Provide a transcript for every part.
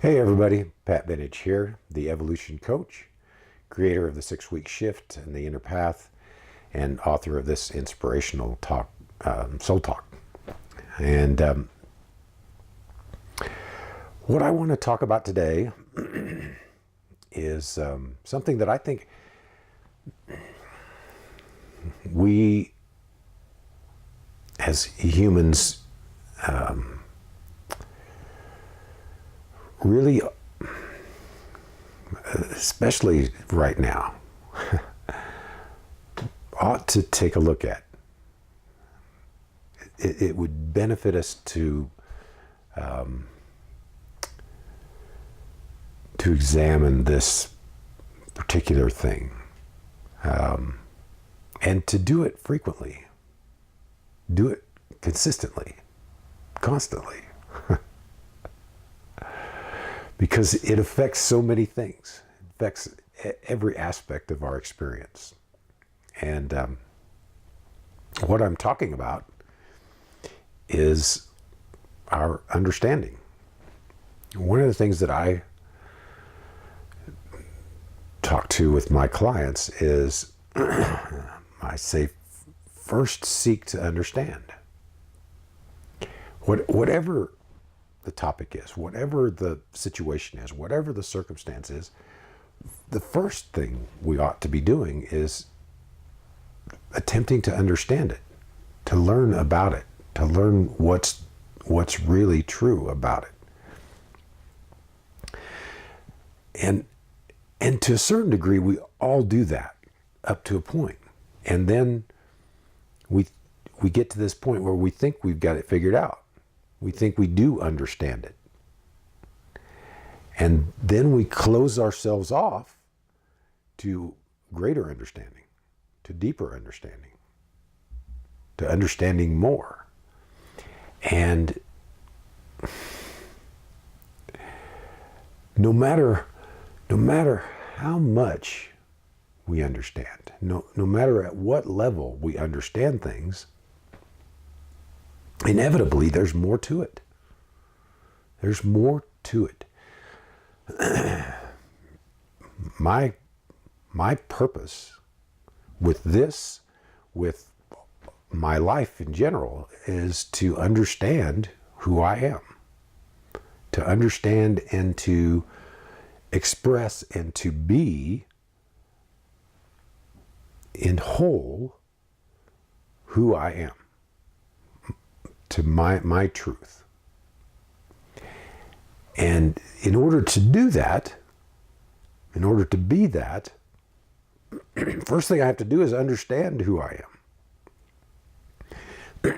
Hey everybody, Pat Benage here, the evolution coach, creator of the 6-week shift and the inner path, and author of this inspirational talk, SoulTalk. And what I want to talk about today is something that I think we as humans really, especially right now, ought to take a look at. It would benefit us to examine this particular thing, and to do it frequently, do it consistently, constantly, because it affects so many things. It affects every aspect of our experience. And what I'm talking about is our understanding. One of the things that I talk to with my clients is I say, first seek to understand. Whatever the topic is, whatever the situation is, whatever the circumstance is, the first thing we ought to be doing is attempting to understand it, to learn about it, to learn what's really true about it. And to a certain degree, we all do that up to a point. And then we get to this point where we think we've got it figured out. We think we do understand it. And then we close ourselves off to greater understanding, to deeper understanding, to understanding more. And no matter how much we understand, no matter at what level we understand things, inevitably there's more to it. There's more to it. My purpose with this, with my life in general, is to understand who I am, to understand and to express and to be in whole who I am, to my truth. And in order to do that, in order to be that, first thing I have to do is understand who I am.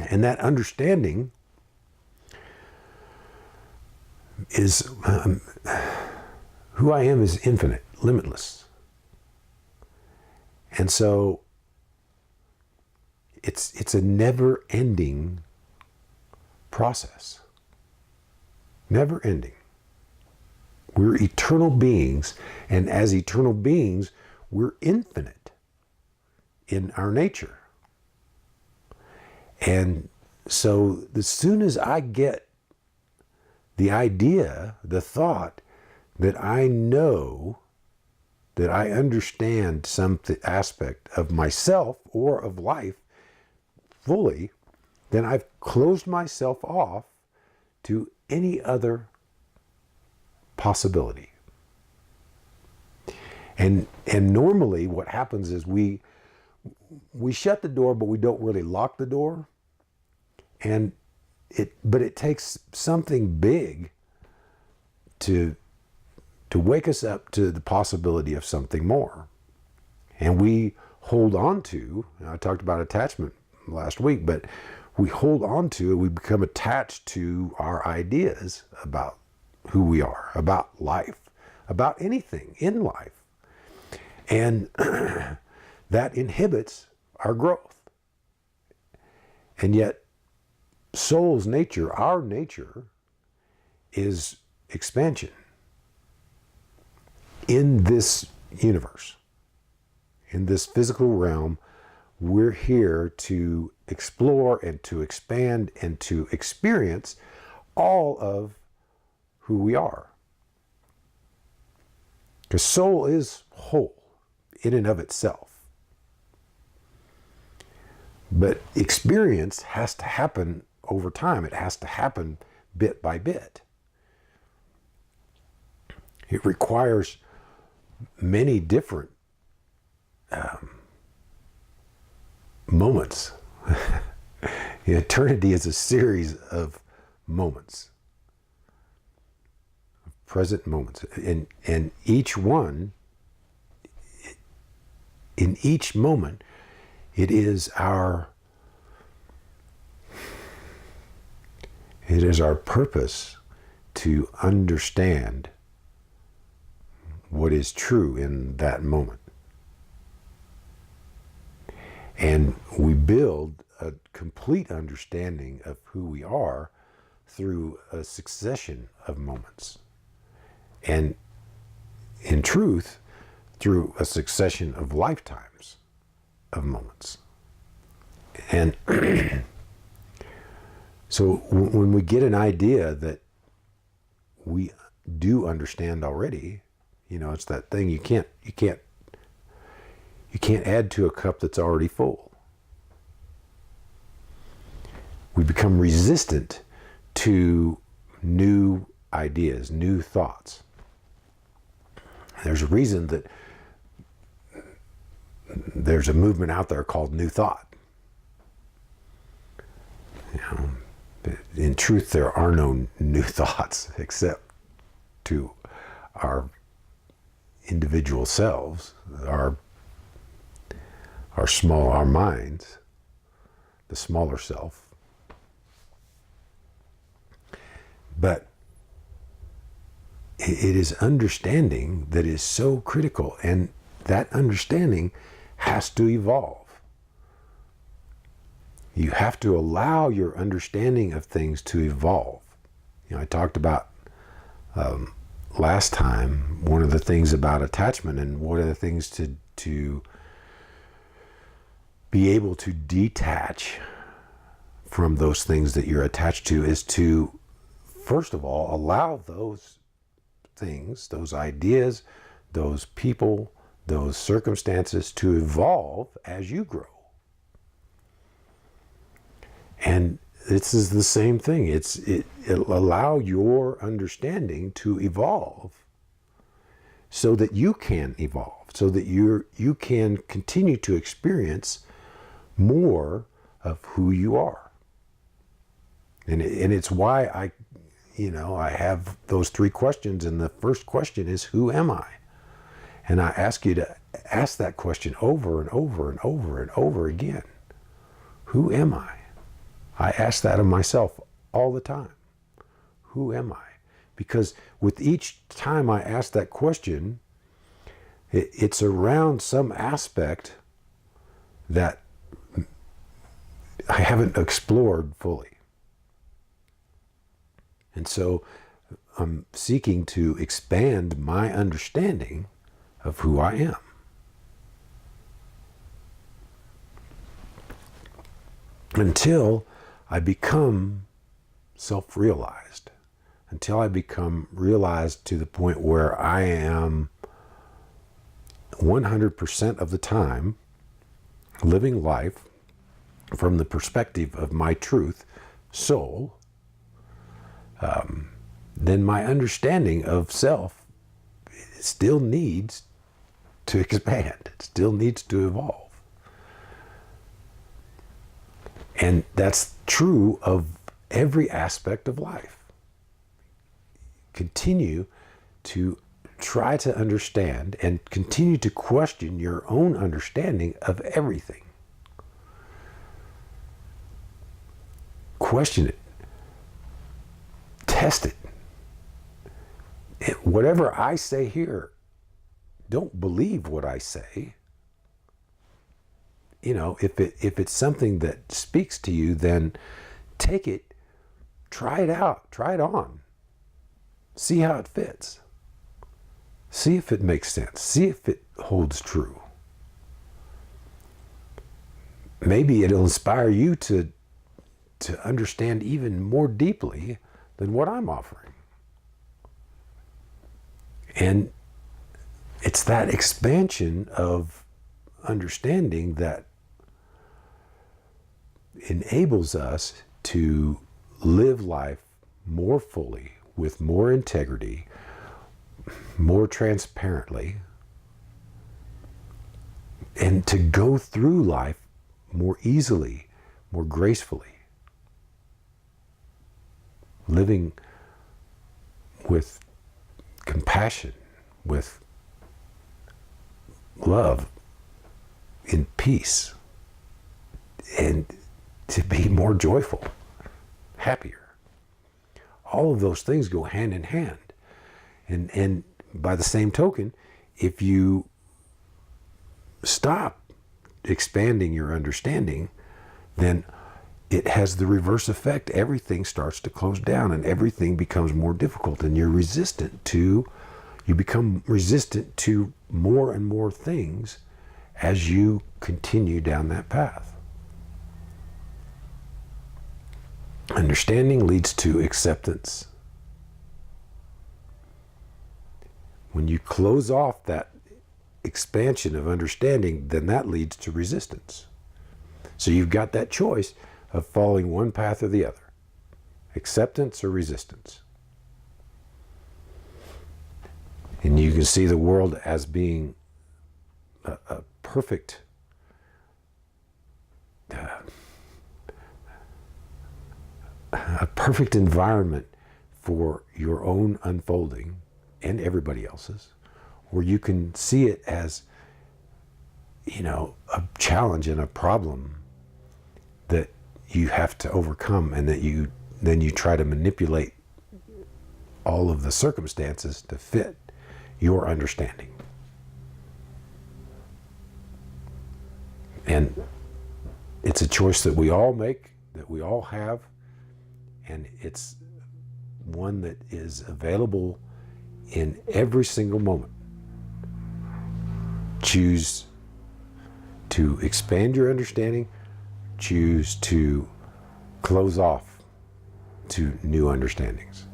And that understanding is, who I am is infinite, limitless. And so it's a never-ending process. Never ending. We're eternal beings, and as eternal beings, we're infinite in our nature. And so as soon as I get the idea, the thought that I know, that I understand some aspect of myself or of life fully, then I've closed myself off to any other possibility. And normally what happens is we shut the door, but we don't really lock the door. But it takes something big to wake us up to the possibility of something more. And we hold on to, I talked about attachment last week, but we hold on to it, we become attached to our ideas about who we are, about life, about anything in life. And that inhibits our growth. And yet, soul's nature, our nature, is expansion in this universe, in this physical realm. We're here to explore and to expand and to experience all of who we are. Because soul is whole in and of itself. But experience has to happen over time. It has to happen bit by bit. It requires many different moments. Eternity is a series of moments, of present moments. And each one, in each moment, it is our purpose to understand what is true in that moment. And we build a complete understanding of who we are through a succession of moments. And in truth, through a succession of lifetimes of moments. And so when we get an idea that we do understand already, it's that thing you can't add to a cup that's already full. We become resistant to new ideas, new thoughts. There's a reason that there's a movement out there called New Thought. In truth, there are no new thoughts except to our individual selves, our minds, the smaller self. But it is understanding that is so critical, and that understanding has to evolve. You have to allow your understanding of things to evolve. I talked about last time one of the things about attachment, and one of the things to be able to detach from those things that you're attached to is to, first of all, allow those things, those ideas, those people, those circumstances to evolve as you grow. And this is the same thing. It'll allow your understanding to evolve so that you can evolve, so that you can continue to experience more of who you are. And it's why I have those three questions, and the first question is, who am I? And I ask you to ask that question over and over and over and over again. Who am I? I ask that of myself all the time. Who am I? Because with each time I ask that question, it's around some aspect that I haven't explored fully. And so I'm seeking to expand my understanding of who I am. Until I become self-realized, until I become realized to the point where I am 100% of the time living life from the perspective of my truth, soul, then my understanding of self still needs to expand. It still needs to evolve. And that's true of every aspect of life. Continue to try to understand and continue to question your own understanding of everything. Question it. Test it. Whatever I say here, don't believe what I say. If it's something that speaks to you, then take it, try it out, try it on. See how it fits. See if it makes sense. See if it holds true. Maybe it'll inspire you to understand even more deeply than what I'm offering. And it's that expansion of understanding that enables us to live life more fully, with more integrity, more transparently, and to go through life more easily, more gracefully, living with compassion, with love, in peace, and to be more joyful, happier. All of those things go hand in hand. And by the same token, if you stop expanding your understanding, then it has the reverse effect. Everything starts to close down and everything becomes more difficult, and you become resistant to more and more things as you continue down that path. Understanding leads to acceptance. When you close off that expansion of understanding, then that leads to resistance. So you've got that choice of following one path or the other, acceptance or resistance. And you can see the world as being a perfect environment for your own unfolding and everybody else's, or you can see it as, a challenge and a problem that you have to overcome, and that then you try to manipulate all of the circumstances to fit your understanding. And it's a choice that we all make, that we all have, and it's one that is available in every single moment. Choose to expand your understanding, choose to close off to new understandings.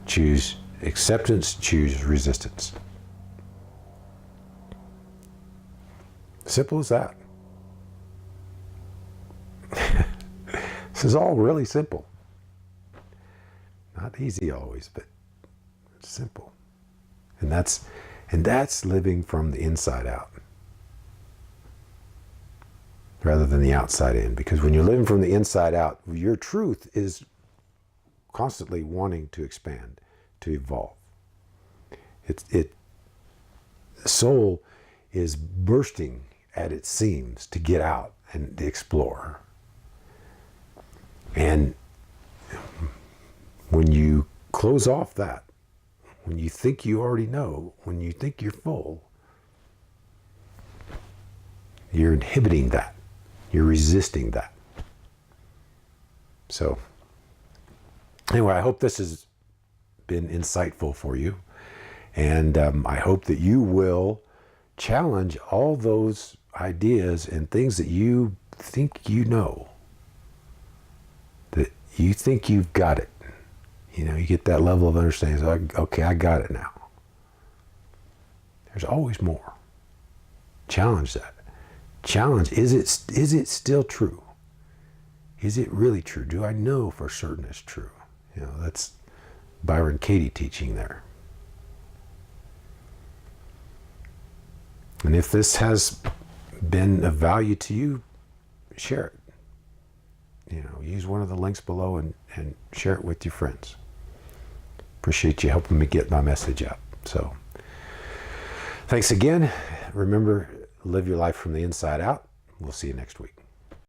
Choose acceptance, choose resistance. Simple as that. This is all really simple. Not easy always, but it's simple. And that's living from the inside out, rather than the outside in. Because when you're living from the inside out, your truth is constantly wanting to expand, to evolve. The soul is bursting at its seams to get out and explore. And when you close off that, when you think you already know, when you think you're full, you're inhibiting that. You're resisting that. So, anyway, I hope this has been insightful for you. And I hope that you will challenge all those ideas and things that you think you know, that you think you've got it. You get that level of understanding. So, okay, I got it now. There's always more. Challenge that. Challenge, is it still true? Is it really true? Do I know for certain it's true? That's Byron Katie teaching there. And if this has been of value to you, share it. Use one of the links below and share it with your friends. Appreciate you helping me get my message out. So, thanks again. Remember, live your life from the inside out. We'll see you next week.